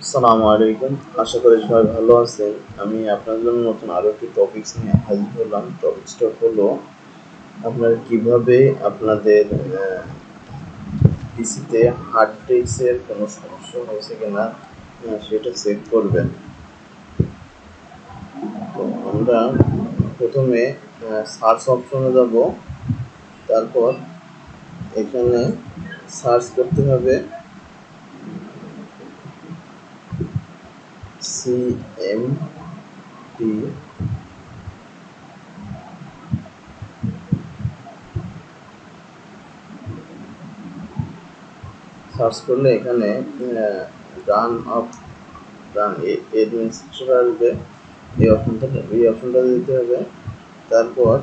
আসসালামু আলাইকুম। আশা করি সবাই ভালো আছেন। আমি আপনার জন্য নতুন আরো একটি টপিকস নিয়ে হাজির হলাম। টপিকসটা হলো আপনারা কিভাবে আপনাদের পিসিতে হার্ড ডিস্কের কোনো সমস্যা হয়েছে কিনা সেটা চেক করবেন। তো আমরা প্রথমে সার্চ অপশনে যাব, তারপর এখানে সার্চ করতে হবে CMD সার্চ করলে এখানে রান অ্যাডমিনিস্ট্রেটর আসবে। এই অপশনটা দিতে হবে, তারপর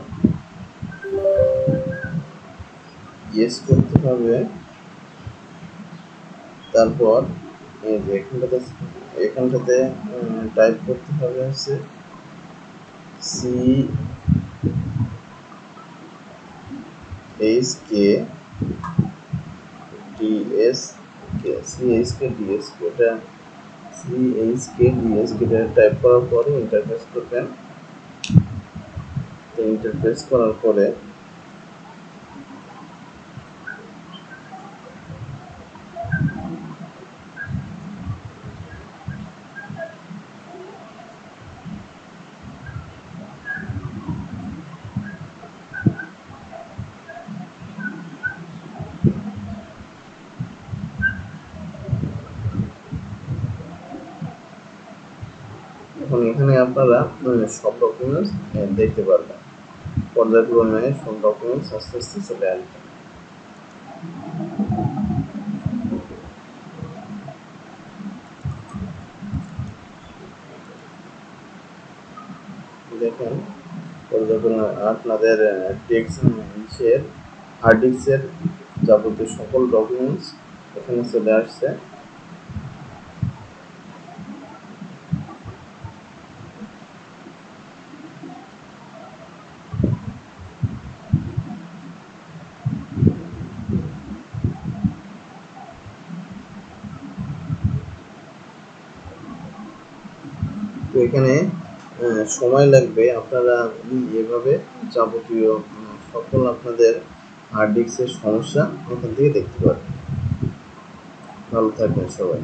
ইয়েস করতে হবে, তারপর এই যে এখানটাতে টাইপ করতে হবে হচ্ছে CHKDSK এটা টাইপ করার পরে ইন্টারফেস করবেন। তো ইন্টারফেস করার পরে এখন এখানে আপনারা সব ডকুমেন্টস দেখতে পারবেন। পর্যায়ক্রমে সব ডকুমেন্টস আস্তে আস্তে চলে আসবে। দেখেন পর্যায়ক্রমে আপনাদের হার্ড ডিস্কের যাবতীয় সকল ডকুমেন্টস এখানে চলে আসছে। তো এখানে সময় লাগবে। আপনারা এভাবে যাবতীয় সকল আপনাদের হার্ড ডিস্কের সমস্যা এখান থেকে দেখতে পারবেন। ভালো থাকবেন সবাই।